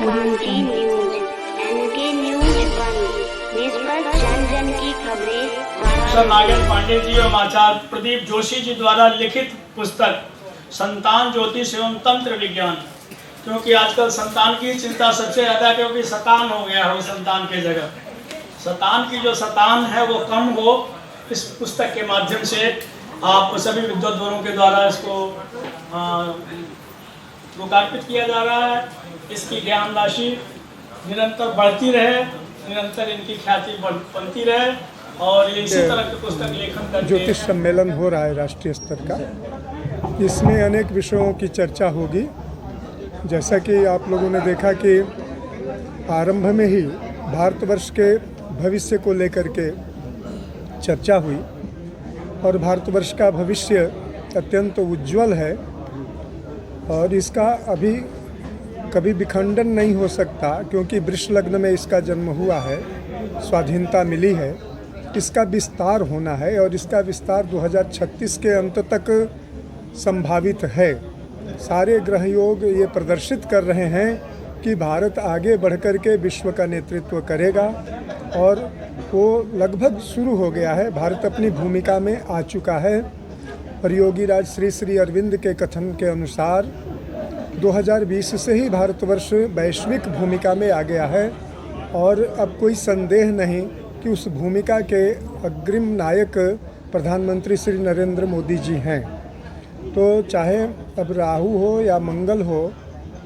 N K news, N K news निष्पक्ष जन जन की खबरें। सर नागेंद्र पांडे जी एवं आचार्य प्रदीप जोशी जी द्वारा लिखित पुस्तक संतान ज्योतिष एवं तंत्र विज्ञान, क्योंकि आजकल संतान की चिंता सबसे ज्यादा, क्योंकि शतान हो गया है वो संतान के जगह। शतान की जो शतान है वो कम हो, इस पुस्तक के माध्यम से आप सभी विद्वद्वरों के द्वारा इसको लोकार्पित किया जा रहा है। इसकी ज्ञान राशि निरंतर बढ़ती रहे, निरंतर इनकी ख्याति बनती रहे और इसी तरह की पुस्तक लेखन करके ज्योतिष सम्मेलन हो रहा है राष्ट्रीय स्तर का। इसमें अनेक विषयों की चर्चा होगी। जैसा कि आप लोगों ने देखा कि आरंभ में ही भारतवर्ष के भविष्य को लेकर के चर्चा हुई और भारतवर्ष का भविष्य अत्यंत उज्जवल है और इसका अभी कभी विखंडन नहीं हो सकता, क्योंकि वृष लग्न में इसका जन्म हुआ है, स्वाधीनता मिली है, इसका विस्तार होना है और इसका विस्तार 2036 के अंत तक संभावित है। सारे ग्रह योग ये प्रदर्शित कर रहे हैं कि भारत आगे बढ़कर के विश्व का नेतृत्व करेगा और वो लगभग शुरू हो गया है। भारत अपनी भूमिका में आ चुका है और योगी राज श्री श्री अरविंद के कथन के अनुसार 2020 से ही भारतवर्ष वैश्विक भूमिका में आ गया है और अब कोई संदेह नहीं कि उस भूमिका के अग्रिम नायक प्रधानमंत्री श्री नरेंद्र मोदी जी हैं। तो चाहे अब राहु हो या मंगल हो,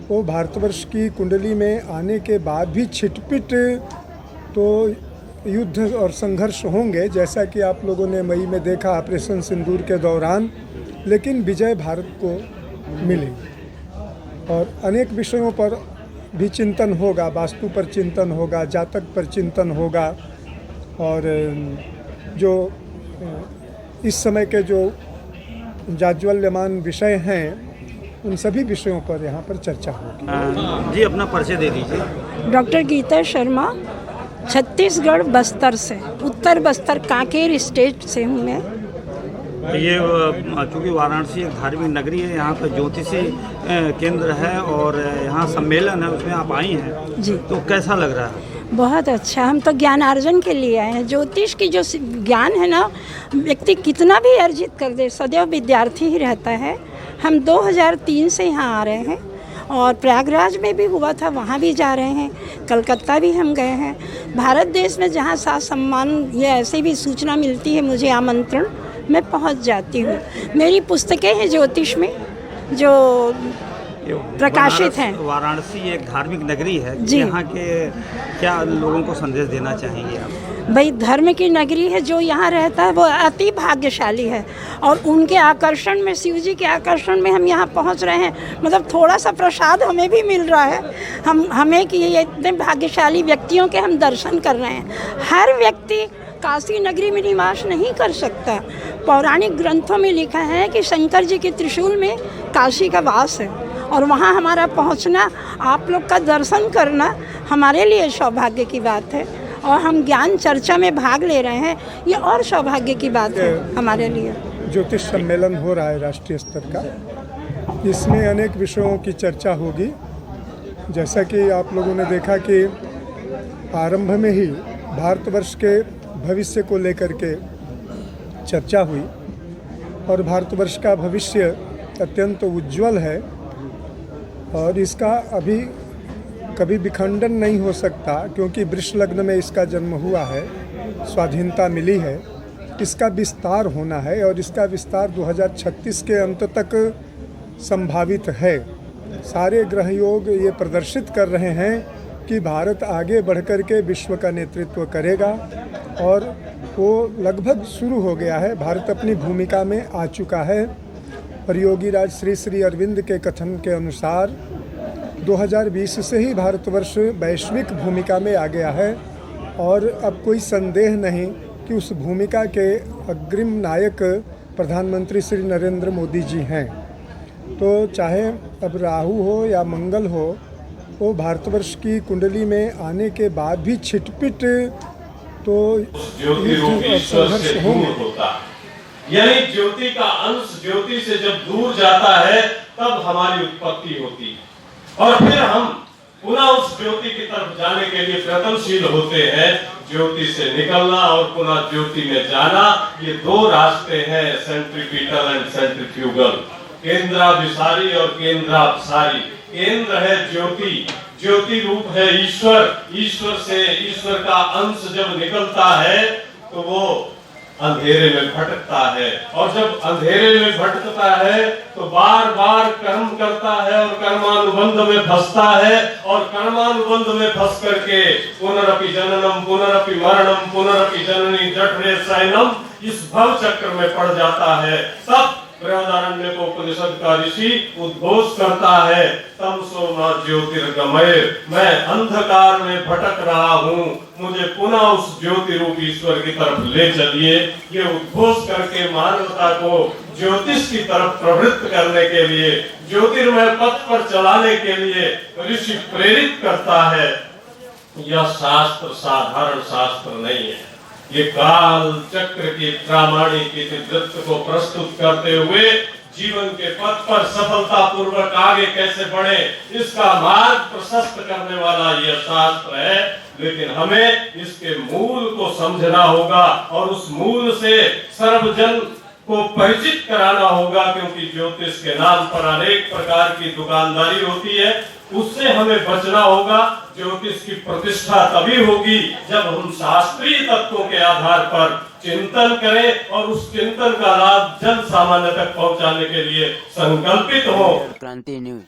वो भारतवर्ष की कुंडली में आने के बाद भी छिटपिट तो युद्ध और संघर्ष होंगे, जैसा कि आप लोगों ने मई में देखा ऑपरेशन सिंदूर के दौरान, लेकिन विजय भारत को मिली। और अनेक विषयों पर भी चिंतन होगा, वास्तु पर चिंतन होगा, जातक पर चिंतन होगा और जो इस समय के जो जाज्वल्यमान विषय हैं उन सभी विषयों पर यहाँ पर चर्चा होगी। जी अपना परिचय दे दीजिए। डॉक्टर गीता शर्मा, छत्तीसगढ़ बस्तर से, उत्तर बस्तर कांकेर स्टेट से हूँ मैं। ये चूँकि वाराणसी एक धार्मिक नगरी है, यहाँ पर ज्योतिषी केंद्र है और यहाँ सम्मेलन है, उसमें आप आई हैं जी, तो कैसा लग रहा है? बहुत अच्छा। हम तो ज्ञानार्जन के लिए आए हैं। ज्योतिष की जो ज्ञान है ना, व्यक्ति कितना भी अर्जित कर दे, सदैव विद्यार्थी ही रहता है। हम 2003 से यहाँ आ रहे हैं और प्रयागराज में भी हुआ था, वहाँ भी जा रहे हैं, कलकत्ता भी हम गए हैं। भारत देश में जहाँ साथ सम्मान या ऐसे भी सूचना मिलती है, मुझे आमंत्रण, मैं पहुँच जाती हूँ। मेरी पुस्तकें हैं ज्योतिष में जो प्रकाशित हैं। वाराणसी एक धार्मिक नगरी है, जी। यहाँ के क्या लोगों को संदेश देना चाहेंगे आप? भाई, धर्म की नगरी है, जो यहाँ रहता है वो अति भाग्यशाली है और उनके आकर्षण में, शिव जी के आकर्षण में हम यहाँ पहुँच रहे हैं। मतलब थोड़ा सा प्रसाद हमें भी मिल रहा है, हमें कि ये इतने भाग्यशाली व्यक्तियों के हम दर्शन कर रहे हैं। हर व्यक्ति काशी नगरी में निवास नहीं कर सकता। पौराणिक ग्रंथों में लिखा है कि शंकर जी के त्रिशूल में काशी का वास है और वहाँ हमारा पहुँचना, आप लोग का दर्शन करना हमारे लिए सौभाग्य की बात है और हम ज्ञान चर्चा में भाग ले रहे हैं, ये और सौभाग्य की बात है हमारे लिए। ज्योतिष सम्मेलन हो रहा है राष्ट्रीय स्तर का। इसमें अनेक विषयों की चर्चा होगी। जैसा कि आप लोगों ने देखा कि आरंभ में ही भारतवर्ष के भविष्य को लेकर के चर्चा हुई और भारतवर्ष का भविष्य अत्यंत उज्जवल है और इसका अभी कभी विखंडन नहीं हो सकता, क्योंकि वृष लग्न में इसका जन्म हुआ है, स्वाधीनता मिली है, इसका विस्तार होना है और इसका विस्तार 2036 के अंत तक संभावित है। सारे ग्रह योग ये प्रदर्शित कर रहे हैं कि भारत आगे बढ़कर के विश्व का नेतृत्व करेगा और वो लगभग शुरू हो गया है। भारत अपनी भूमिका में आ चुका है और योगी राज श्री श्री अरविंद के कथन के अनुसार 2020 से ही भारतवर्ष वैश्विक भूमिका में आ गया है और अब कोई संदेह नहीं कि उस भूमिका के अग्रिम नायक प्रधानमंत्री श्री नरेंद्र मोदी जी हैं। तो चाहे अब राहु हो या मंगल हो, वो भारतवर्ष की कुंडली में आने के बाद भी छिटपिट तो युद्ध और संघर्ष होंगे। यानी ज्योति का अंश ज्योति से जब दूर जाता है तब हमारी उत्पत्ति होती है और फिर हम पुनः उस उस ज्योति की तरफ जाने के लिए प्रयत्नशील होते हैं। ज्योति से निकलना और पुनः ज्योति में जाना, ये दो रास्ते हैं, सेंट्रीपिटल एंड सेंट्रीफ्यूगल, केंद्राभिसारी और केंद्रापसारी। केंद्र है ज्योति, ज्योति रूप है ईश्वर। ईश्वर से, ईश्वर का अंश जब निकलता है तो वो अंधेरे में भटकता है, और जब अंधेरे में भटकता है तो बार बार कर्म करता है और कर्मानुबंध में फंसता है, और कर्मानुबंध में फंस करके पुनरपि जननम पुनरपि मरणम पुनरपि जननी जठरे शयनम, इस भव चक्र में पड़ जाता है। तब बृहदारण्य को उपनिषद का ऋषि उद्घोष करता है, तमसो न ज्योतिर्गमय, मैं अंधकार में भटक रहा हूँ, मुझे पुनः उस ज्योति रूप ईश्वर की तरफ ले चलिए। ये उद्घोष करके मानवता को ज्योतिष की तरफ प्रवृत्त करने के लिए, ज्योतिर्मय पथ पर चलाने के लिए ऋषि प्रेरित करता है। यह शास्त्र साधारण शास्त्र नहीं है, ये काल चक्र के प्रामाणिक इतिवृत्त को प्रस्तुत करते हुए जीवन के पथ पर सफलता पूर्वक आगे कैसे बढ़े, इसका मार्ग प्रशस्त करने वाला यह शास्त्र है। लेकिन हमें इसके मूल को समझना होगा और उस मूल से सर्वजन को परिचित कराना होगा, क्योंकि ज्योतिष के नाम पर अनेक प्रकार की दुकानदारी होती है, उससे हमें बचना होगा। ज्योतिष की प्रतिष्ठा तभी होगी जब हम शास्त्रीय तत्वों के आधार पर चिंतन करें और उस चिंतन का लाभ जन सामान्य तक पहुंचाने के लिए संकल्पित हो। क्रांति न्यूज।